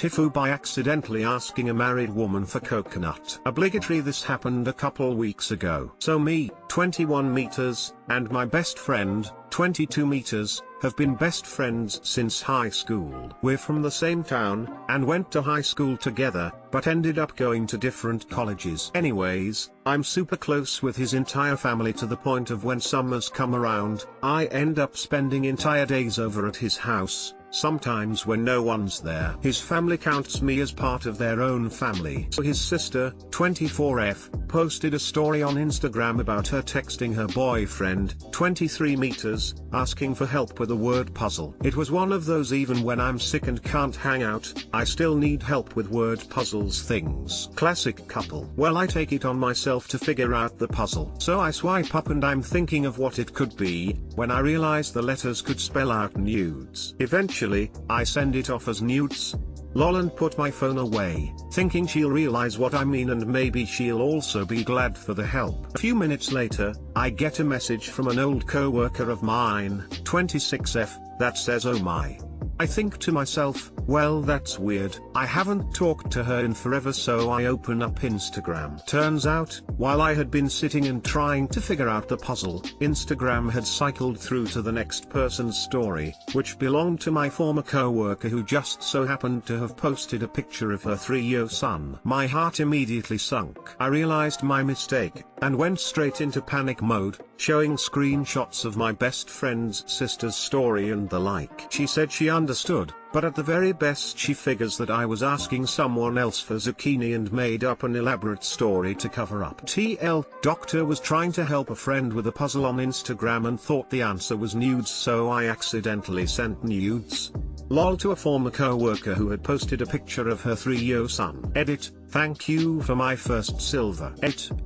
TIFU by accidentally asking a married woman for coconut. Obligatory. This happened a couple weeks ago. So me, 21 meters, and my best friend, 22 meters, have been best friends since high school. We're from the same town, and went to high school together, but ended up going to different colleges. Anyways, I'm super close with his entire family to the point of when summers come around, I end up spending entire days over at his house. Sometimes when no one's there. His family counts me as part of their own family. So his sister, 24F, posted a story on Instagram about her texting her boyfriend, 23 meters, asking for help with a word puzzle. It was one of those even when I'm sick and can't hang out, I still need help with word puzzles things. Classic couple. Well, I take it on myself to figure out the puzzle. So I swipe up and I'm thinking of what it could be, when I realize the letters could spell out nudes. Eventually, I send it off as nudes. Lol, and put my phone away, thinking she'll realize what I mean and maybe she'll also be glad for the help. A few minutes later, I get a message from an old co-worker of mine, 26F, that says oh my. I think to myself, well, that's weird. I haven't talked to her in forever, so I open up Instagram. Turns out, while I had been sitting and trying to figure out the puzzle, Instagram had cycled through to the next person's story, which belonged to my former co-worker who just so happened to have posted a picture of her 3-year son. My heart immediately sunk. I realized my mistake, and went straight into panic mode, showing screenshots of my best friend's sister's story and the like. She said she understood, but at the very best she figures that I was asking someone else for zucchini and made up an elaborate story to cover up. TL, doctor was trying to help a friend with a puzzle on Instagram and thought the answer was nudes, so I accidentally sent nudes. Lol to a former co-worker who had posted a picture of her 3-year son. Edit, thank you for my first silver.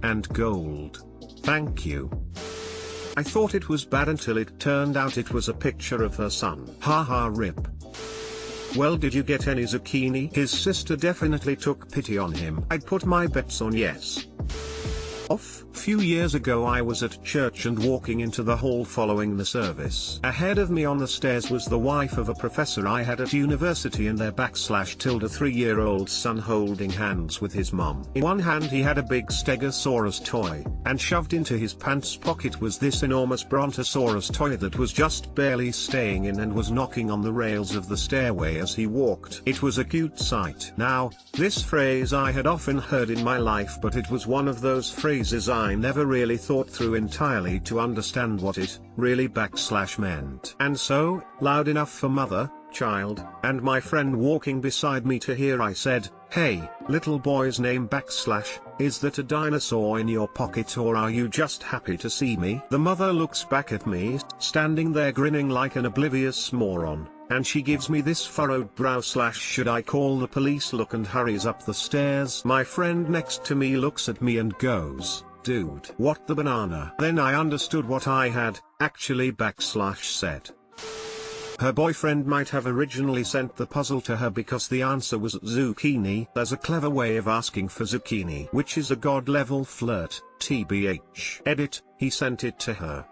And gold. Thank you. I thought it was bad until it turned out it was a picture of her son. Haha rip. Well, did you get any zucchini? His sister definitely took pity on him. I'd put my bets on yes. Off. Few years ago I was at church and walking into the hall following the service. Ahead of me on the stairs was the wife of a professor I had at university and their / 3-year-old son holding hands with his mom. In one hand he had a big Stegosaurus toy, and shoved into his pants pocket was this enormous Brontosaurus toy that was just barely staying in and was knocking on the rails of the stairway as he walked. It was a cute sight. Now, this phrase I had often heard in my life, but it was one of those phrases I never really thought through entirely to understand what it really / meant. And so, loud enough for mother, child, and my friend walking beside me to hear, I said, "Hey, little boy's name / is that a dinosaur in your pocket or are you just happy to see me?" The mother looks back at me, standing there grinning like an oblivious moron, and she gives me this furrowed brow / should I call the police look and hurries up the stairs. My friend next to me looks at me and goes, "Dude, what the banana?" Then I understood what I had actually / said. Her boyfriend might have originally sent the puzzle to her because the answer was zucchini. There's a clever way of asking for zucchini, which is a god-level flirt, TBH. Edit, he sent it to her.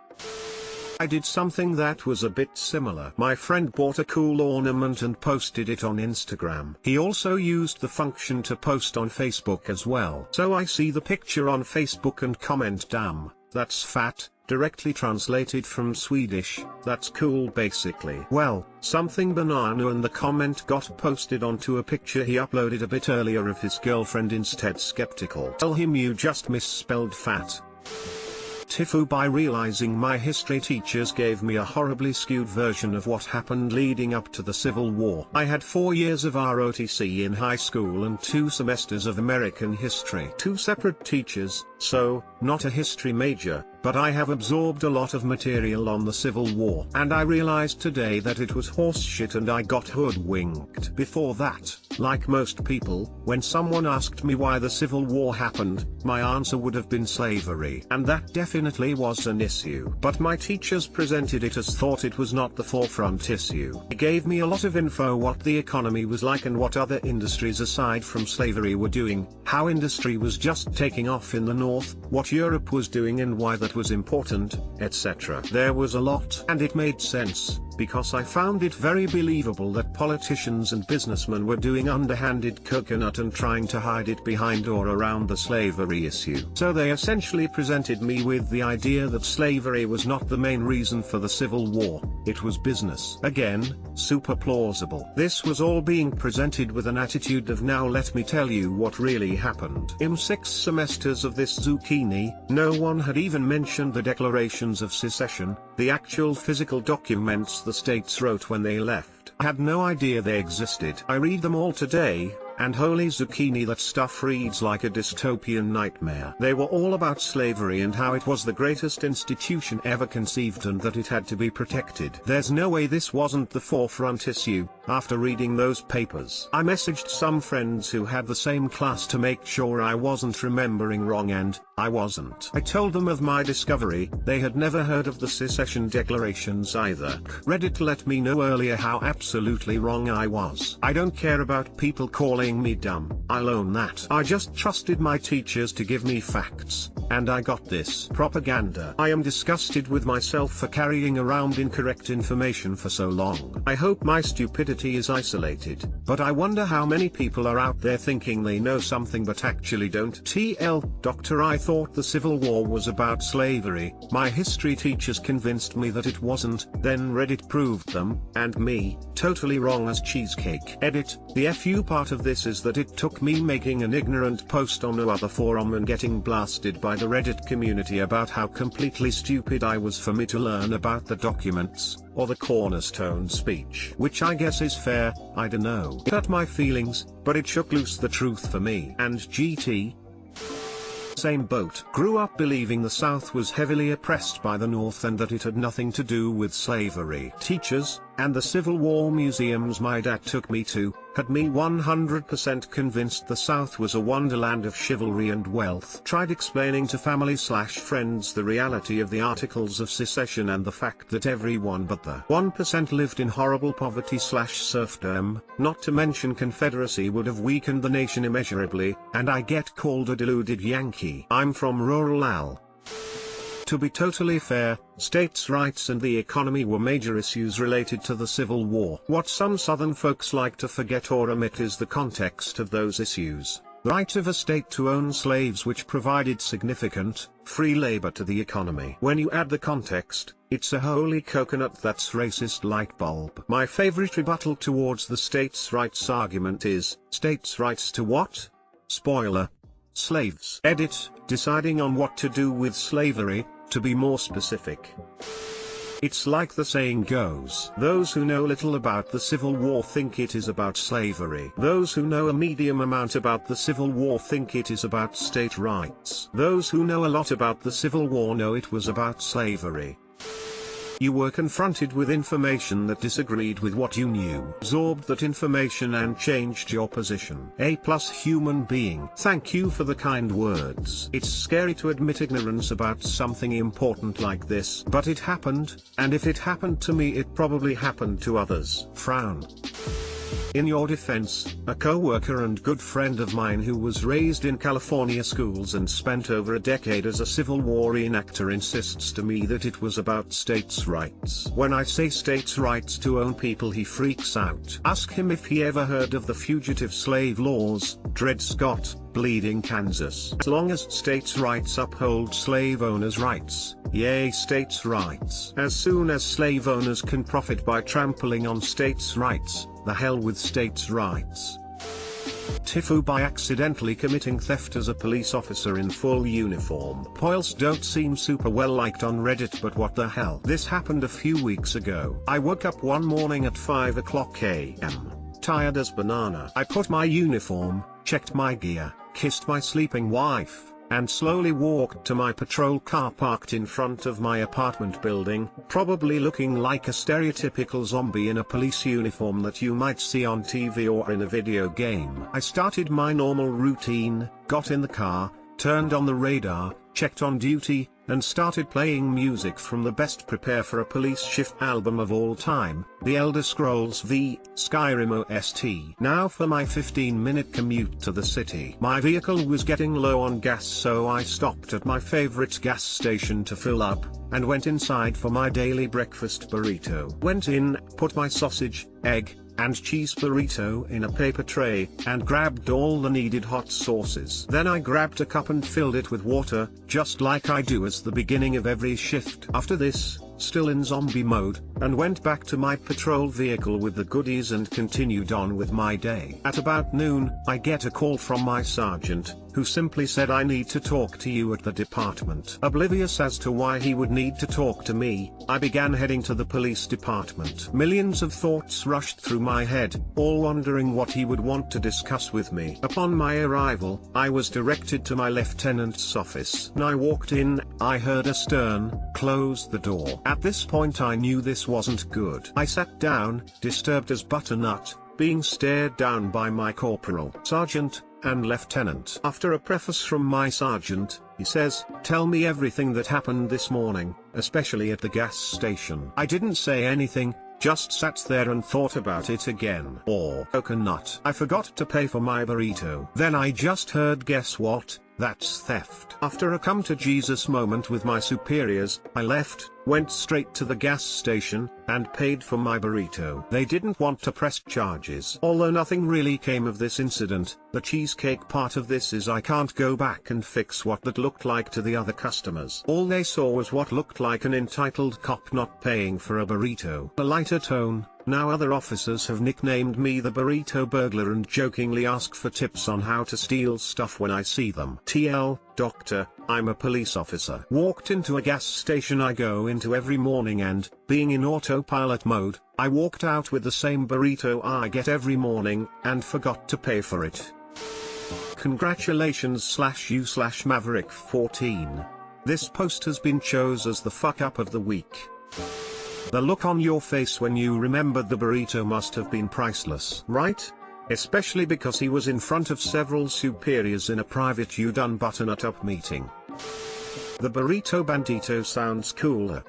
I did something that was a bit similar. My friend bought a cool ornament and posted it on Instagram. He also used the function to post on Facebook as well. So I see the picture on Facebook and comment, "Damn, that's fat," directly translated from Swedish, "That's cool" basically. Well, something banana and the comment got posted onto a picture he uploaded a bit earlier of his girlfriend instead. Skeptical. Tell him you just misspelled fat. TIFU by realizing my history teachers gave me a horribly skewed version of what happened leading up to the Civil War. I had 4 years of ROTC in high school and 2 semesters of American history. 2 separate teachers, so, not a history major, but I have absorbed a lot of material on the Civil War. And I realized today that it was horseshit and I got hoodwinked. Before that, like most people, when someone asked me why the Civil War happened, my answer would have been slavery. And that definitely was an issue. But my teachers presented it as thought it was not the forefront issue. They gave me a lot of info what the economy was like and what other industries aside from slavery were doing, how industry was just taking off in the North, what Europe was doing and why that was important, etc. There was a lot, and it made sense, because I found it very believable that politicians and businessmen were doing underhanded coconut and trying to hide it behind or around the slavery issue. So they essentially presented me with the idea that slavery was not the main reason for the Civil War, it was business. Again, super plausible. This was all being presented with an attitude of now let me tell you what really happened. In 6 semesters of this zucchini, no one had even mentioned the declarations of secession, the actual physical documents the states wrote when they left. I had no idea they existed. I read them all today, and holy zucchini, that stuff reads like a dystopian nightmare. They were all about slavery and how it was the greatest institution ever conceived and that it had to be protected. There's no way this wasn't the forefront issue. After reading those papers, I messaged some friends who had the same class to make sure I wasn't remembering wrong, and I wasn't. I told them of my discovery. They had never heard of the secession declarations either. Reddit let me know earlier how absolutely wrong I was. I don't care about people calling me dumb. I'll own that. I just trusted my teachers to give me facts, and I got this propaganda. I am disgusted with myself for carrying around incorrect information for so long. I hope my stupidity is isolated, but I wonder how many people are out there thinking they know something but actually don't. Doctor, I thought the Civil War was about slavery. My history teachers convinced me that it wasn't, then Reddit proved them, and me, totally wrong as cheesecake. Edit, the FU part of this is that it took me making an ignorant post on no other forum and getting blasted by the Reddit community about how completely stupid I was for me to learn about the documents, or the cornerstone speech. Which I guess is fair, I dunno. It hurt my feelings, but it shook loose the truth for me. And GT? Same boat. Grew up believing the South was heavily oppressed by the North and that it had nothing to do with slavery. Teachers, and the Civil War museums my dad took me to, had me 100% convinced the South was a wonderland of chivalry and wealth. Tried explaining to family/friends the reality of the Articles of Secession and the fact that everyone but the 1% lived in horrible poverty/serfdom, not to mention Confederacy would have weakened the nation immeasurably, and I get called a deluded Yankee. I'm from rural Al. To be totally fair, states' rights and the economy were major issues related to the Civil War. What some Southern folks like to forget or omit is the context of those issues. The right of a state to own slaves, which provided significant, free labor to the economy. When you add the context, it's a holy coconut that's racist light bulb. My favorite rebuttal towards the states' rights argument is, states' rights to what? Spoiler. Slaves. Edit, deciding on what to do with slavery. To be more specific, it's like the saying goes, those who know little about the Civil War think it is about slavery. Those who know a medium amount about the Civil War think it is about state rights. Those who know a lot about the Civil War know it was about slavery. You were confronted with information that disagreed with what you knew. Absorbed that information and changed your position. A+ human being. Thank you for the kind words. It's scary to admit ignorance about something important like this, but it happened, and if it happened to me it probably happened to others. Frown. In your defense, a co-worker and good friend of mine who was raised in California schools and spent over a decade as a Civil War reenactor insists to me that it was about states' rights. When I say states' rights to own people, he freaks out. Ask him if he ever heard of the fugitive slave laws, Dred Scott, Bleeding Kansas. As long as states' rights uphold slave owners' rights, yay states' rights. As soon as slave owners can profit by trampling on states' rights, the hell with states' rights. TIFU by accidentally committing theft as a police officer in full uniform. Poils don't seem super well liked on Reddit, but what the hell. This happened a few weeks ago. I woke up one morning at 5 o'clock AM. Tired as banana. I put my uniform, checked my gear, kissed my sleeping wife, and slowly walked to my patrol car parked in front of my apartment building, probably looking like a stereotypical zombie in a police uniform that you might see on TV or in a video game. I started my normal routine, got in the car, turned on the radar, checked on duty, and started playing music from the best Prepare for a Police Shift album of all time, The Elder Scrolls V, Skyrim OST. Now for my 15-minute commute to the city. My vehicle was getting low on gas, so I stopped at my favorite gas station to fill up, and went inside for my daily breakfast burrito. Went in, put my sausage, egg, and cheese burrito in a paper tray, and grabbed all the needed hot sauces. Then I grabbed a cup and filled it with water, just like I do at the beginning of every shift. After this, still in zombie mode, and went back to my patrol vehicle with the goodies and continued on with my day. At about noon, I get a call from my sergeant, who simply said, "I need to talk to you at the department." Oblivious as to why he would need to talk to me, I began heading to the police department. Millions of thoughts rushed through my head, all wondering what he would want to discuss with me. Upon my arrival, I was directed to my lieutenant's office. When I walked in, I heard a stern, "Close the door." At this point I knew this wasn't good. I sat down, disturbed as butternut, being stared down by my corporal, sergeant, and lieutenant. After a preface from my sergeant, he says, "Tell me everything that happened this morning, especially at the gas station." I didn't say anything, just sat there and thought about it again. Or coconut. I forgot to pay for my burrito. Then I just heard, guess what? That's theft. After a come to Jesus moment with my superiors, I left, went straight to the gas station, and paid for my burrito. They didn't want to press charges. Although nothing really came of this incident, the cheesecake part of this is I can't go back and fix what that looked like to the other customers. All they saw was what looked like an entitled cop not paying for a burrito. A lighter tone. Now other officers have nicknamed me the burrito burglar and jokingly ask for tips on how to steal stuff when I see them. TL, doctor, I'm a police officer. Walked into a gas station I go into every morning and, being in autopilot mode, I walked out with the same burrito I get every morning, and forgot to pay for it. Congratulations /you/Maverick14. This post has been chosen as the fuck up of the week. The look on your face when you remembered the burrito must have been priceless, right? Especially because he was in front of several superiors in a private you-done butternut-up meeting. The burrito bandito sounds cooler.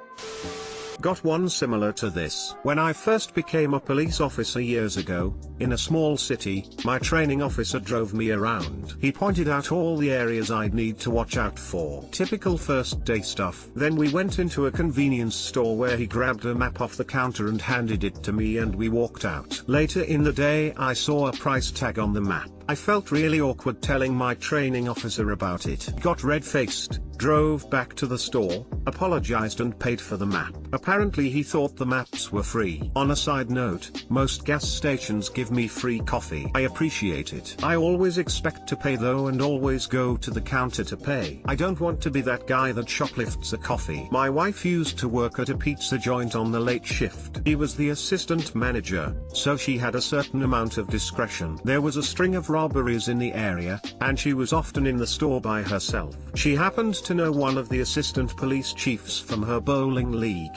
Got one similar to this. When I first became a police officer years ago, in a small city, my training officer drove me around. He pointed out all the areas I'd need to watch out for. Typical first day stuff. Then we went into a convenience store where he grabbed a map off the counter and handed it to me and we walked out. Later in the day I saw a price tag on the map. I felt really awkward telling my training officer about it. Got red-faced, drove back to the store, apologized and paid for the map. Apparently he thought the maps were free. On a side note, most gas stations give me free coffee. I appreciate it. I always expect to pay though and always go to the counter to pay. I don't want to be that guy that shoplifts a coffee. My wife used to work at a pizza joint on the late shift. He was the assistant manager, so she had a certain amount of discretion. There was a string of robberies in the area, and she was often in the store by herself. She happened to know one of the assistant police chiefs from her bowling league.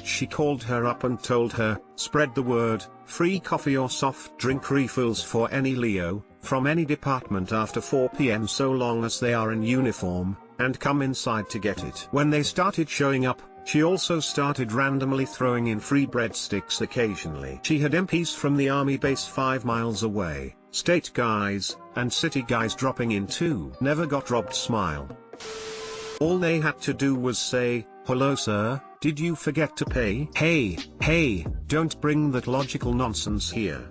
She called her up and told her, spread the word, free coffee or soft drink refills for any Leo, from any department after 4 p.m. so long as they are in uniform, and come inside to get it. When they started showing up, she also started randomly throwing in free breadsticks occasionally. She had MPs from the army base 5 miles away, state guys, and city guys dropping in too. Never got robbed smile. All they had to do was say, hello sir, did you forget to pay? Hey, don't bring that logical nonsense here.